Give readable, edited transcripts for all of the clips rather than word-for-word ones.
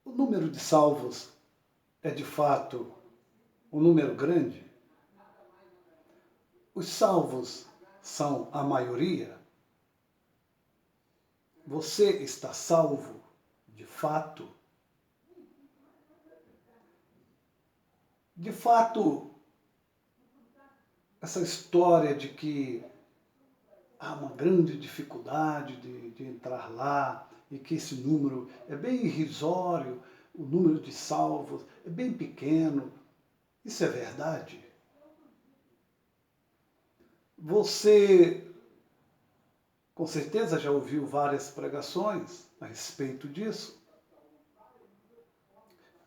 O número de salvos é de fato um número grande? Os salvos são a maioria? Você está salvo de fato? De fato, essa história de que há uma grande dificuldade de entrar lá e que esse número é bem irrisório, o número de salvos é bem pequeno, isso é verdade? Você, com certeza, já ouviu várias pregações a respeito disso.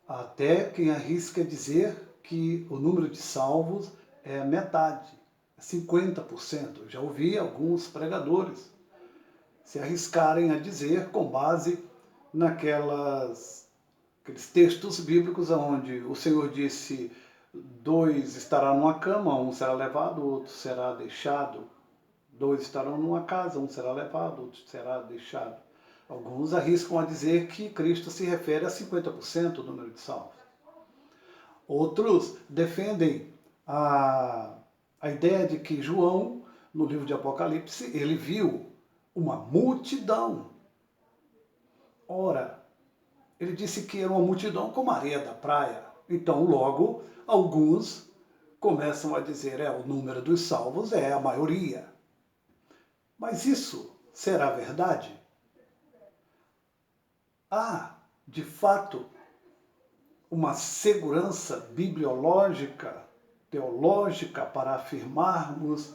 Até quem arrisca dizer que o número de salvos é metade, é 50%. Eu já ouvi alguns pregadores se arriscarem a dizer com base aqueles textos bíblicos onde o Senhor disse: dois estarão numa cama, um será levado, o outro será deixado. Dois estarão numa casa, um será levado, outro será deixado. Alguns arriscam a dizer que Cristo se refere a 50% do número de salvos. Outros defendem a ideia de que João, no livro de Apocalipse, ele viu uma multidão. Ora, ele disse que era uma multidão como a areia da praia. Então, logo, alguns começam a dizer, o número dos salvos é a maioria. Mas isso será verdade? Há, de fato, uma segurança bibliológica, teológica, para afirmarmos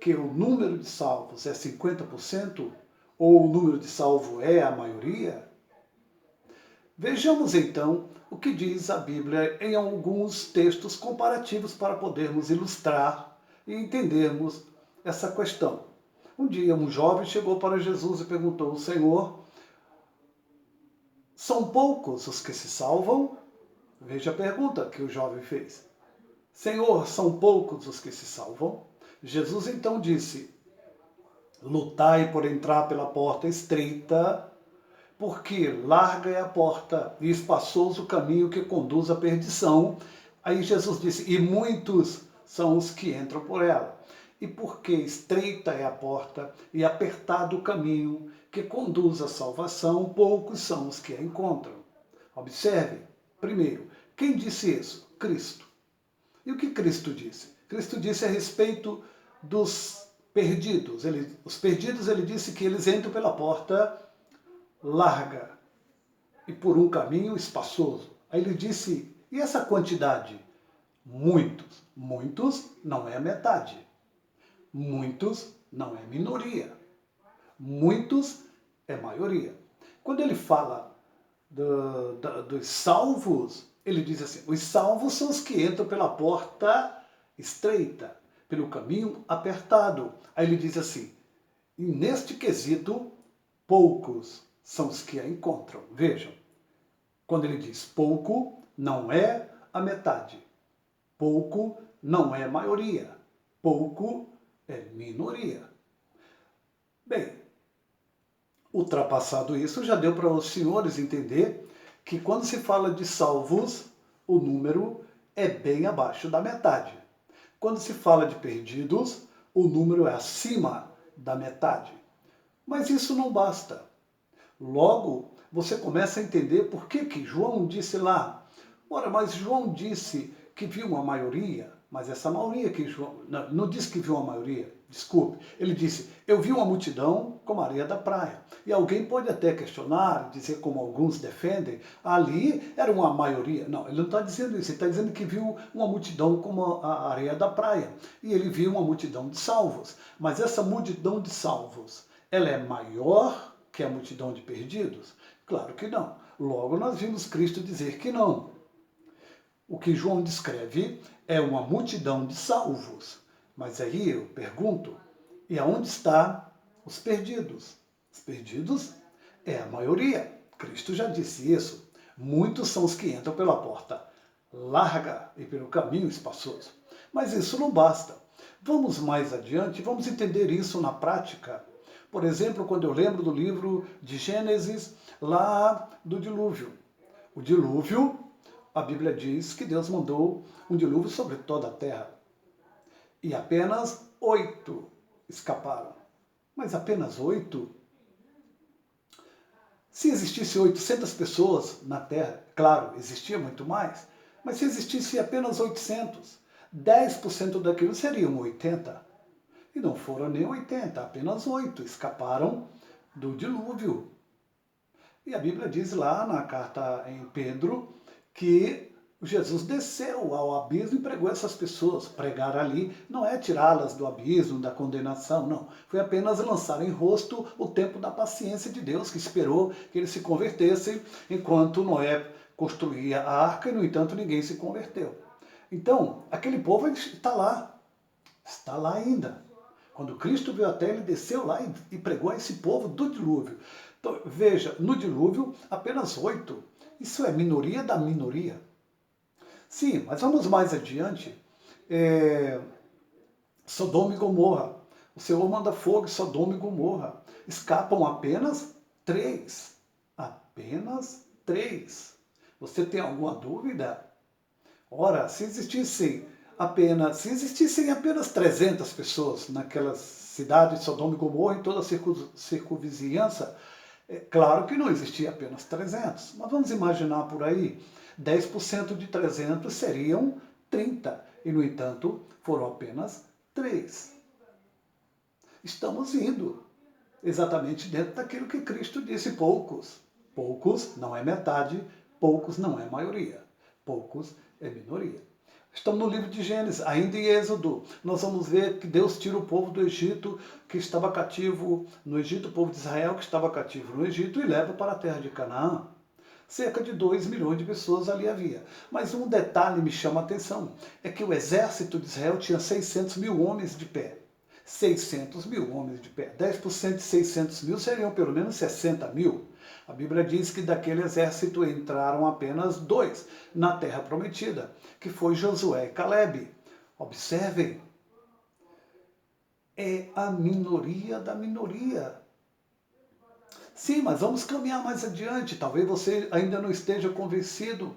que o número de salvos é 50% ou o número de salvo é a maioria? Vejamos então o que diz a Bíblia em alguns textos comparativos para podermos ilustrar e entendermos essa questão. Um dia um jovem chegou para Jesus e perguntou: Senhor, são poucos os que se salvam? Veja a pergunta que o jovem fez. Senhor, são poucos os que se salvam? Jesus então disse: lutai por entrar pela porta estreita, porque larga é a porta e espaçoso o caminho que conduz à perdição. Aí Jesus disse: e muitos são os que entram por ela. E porque estreita é a porta e apertado o caminho que conduz à salvação, poucos são os que a encontram. Observe, primeiro, quem disse isso? Cristo. E o que Cristo disse? Cristo disse a respeito dos perdidos. Os perdidos, ele disse que eles entram pela porta larga e por um caminho espaçoso. Aí ele disse, e essa quantidade? Muitos. Muitos não é metade. Muitos não é minoria. Muitos é maioria. Quando ele fala dos salvos, ele diz assim, os salvos são os que entram pela porta estreita, pelo caminho apertado. Aí ele diz assim, e neste quesito, poucos são os que a encontram. Vejam, quando ele diz pouco, não é a metade. Pouco não é maioria. Pouco é minoria. Bem, ultrapassado isso, já deu para os senhores entender que quando se fala de salvos, o número é bem abaixo da metade. Quando se fala de perdidos, o número é acima da metade. Mas isso não basta. Logo, você começa a entender por que João disse lá. Ora, mas João disse que viu uma maioria, mas essa maioria que João... Não disse que viu uma maioria, desculpe. Ele disse, eu vi uma multidão como a areia da praia. E alguém pode até questionar, dizer como alguns defendem, ali era uma maioria. Não, ele não está dizendo isso, ele está dizendo que viu uma multidão como a areia da praia. E ele viu uma multidão de salvos. Mas essa multidão de salvos, ela é maior que a multidão de perdidos? Claro que não. Logo nós vimos Cristo dizer que não. O que João descreve é uma multidão de salvos. Mas aí eu pergunto, e aonde estão os perdidos? Os perdidos é a maioria. Cristo já disse isso. Muitos são os que entram pela porta larga e pelo caminho espaçoso. Mas isso não basta. Vamos mais adiante, vamos entender isso na prática. Por exemplo, quando eu lembro do livro de Gênesis, lá do dilúvio, O dilúvio, a Bíblia diz que Deus mandou um dilúvio sobre toda a terra. E apenas 8 escaparam. Mas apenas 8? Se existisse 800 pessoas na Terra, claro, existia muito mais, mas se existisse apenas 800, 10% daquilo seriam 80. E não foram nem 80, apenas 8 escaparam do dilúvio. E a Bíblia diz lá na carta em Pedro que Jesus desceu ao abismo e pregou essas pessoas. Pregar ali não é tirá-las do abismo, da condenação, não. Foi apenas lançar em rosto o tempo da paciência de Deus, que esperou que eles se convertessem, enquanto Noé construía a arca e, no entanto, ninguém se converteu. Então, aquele povo está lá ainda. Quando Cristo veio à terra, ele desceu lá e pregou a esse povo do dilúvio. Então, veja, no dilúvio, apenas 8. Isso é minoria da minoria. Sim, mas vamos mais adiante. Sodoma e Gomorra. O Senhor manda fogo em Sodoma e Gomorra. Escapam apenas 3. Apenas 3. Você tem alguma dúvida? Ora, se existissem apenas 300 pessoas naquela cidade de Sodoma e Gomorra, em toda a circunvizinhança, é claro que não existia apenas 300, mas vamos imaginar por aí, 10% de 300 seriam 30, e no entanto foram apenas 3. Estamos indo exatamente dentro daquilo que Cristo disse, poucos. Poucos não é metade, poucos não é maioria, poucos é minoria. Estamos no livro de Gênesis, ainda em Êxodo. Nós vamos ver que Deus tira o povo do Egito, que estava cativo no Egito, o povo de Israel que estava cativo no Egito, e leva para a terra de Canaã. Cerca de 2 milhões de pessoas ali havia. Mas um detalhe me chama a atenção, é que o exército de Israel tinha 600 mil homens de pé. 600 mil homens de pé. 10% de 600 mil seriam pelo menos 60 mil. A Bíblia diz que daquele exército entraram apenas 2 na terra prometida, que foi Josué e Calebe. Observem, é a minoria da minoria. Sim, mas vamos caminhar mais adiante. Talvez você ainda não esteja convencido.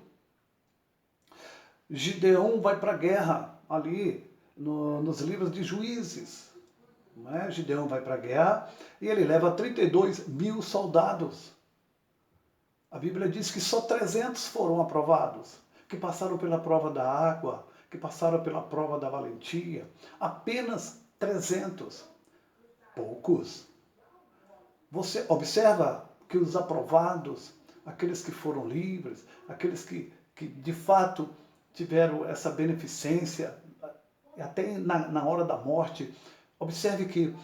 Gideão vai para a guerra ali nos livros de Juízes. Não é? Gideão vai para a guerra e ele leva 32 mil soldados. A Bíblia diz que só 300 foram aprovados, que passaram pela prova da água, que passaram pela prova da valentia. Apenas 300. Poucos. Você observa que os aprovados, aqueles que foram livres, aqueles que de fato tiveram essa beneficência, até na hora da morte, observe que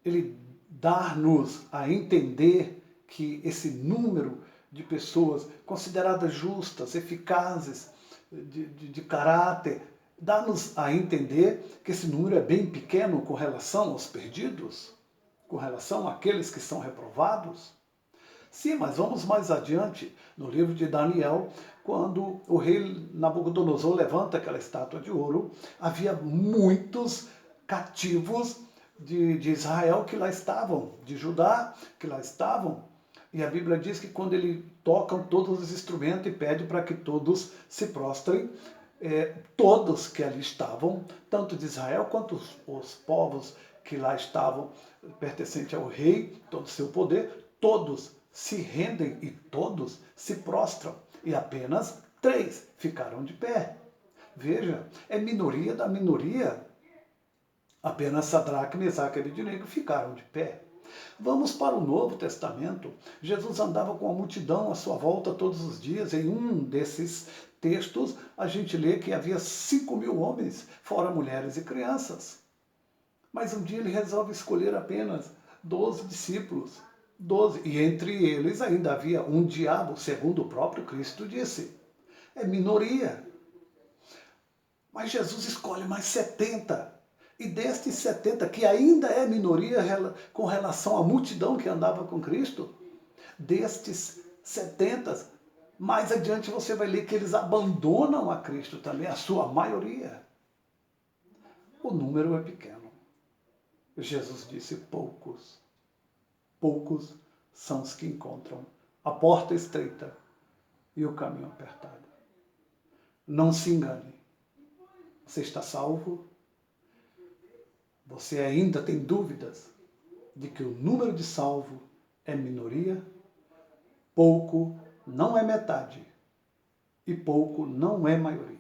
ele dá-nos a entender que esse número de pessoas consideradas justas, eficazes, de caráter, dá-nos a entender que esse número é bem pequeno com relação aos perdidos, com relação àqueles que são reprovados. Sim, mas vamos mais adiante, no livro de Daniel, quando o rei Nabucodonosor levanta aquela estátua de ouro, havia muitos cativos de Israel que lá estavam, de Judá que lá estavam. E a Bíblia diz que quando ele toca todos os instrumentos e pede para que todos se prostrem, todos que ali estavam, tanto de Israel quanto os povos que lá estavam, pertencente ao rei, todo o seu poder, todos se rendem e todos se prostram. E apenas 3 ficaram de pé. Veja, é minoria da minoria. Apenas Sadraque, Mesaque e Abednego ficaram de pé. Vamos para o Novo Testamento. Jesus andava com a multidão à sua volta todos os dias. Em um desses textos, a gente lê que havia 5.000 homens, fora mulheres e crianças. Mas um dia ele resolve escolher apenas 12 discípulos. 12. E entre eles ainda havia um diabo, segundo o próprio Cristo disse. É minoria. Mas Jesus escolhe mais 70. E destes 70, que ainda é minoria com relação à multidão que andava com Cristo, destes 70, mais adiante você vai ler que eles abandonam a Cristo também, a sua maioria. O número é pequeno. Jesus disse poucos. Poucos são os que encontram a porta estreita e o caminho apertado. Não se engane. Você está salvo? Você ainda tem dúvidas de que o número de salvo é minoria? Pouco não é metade e pouco não é maioria.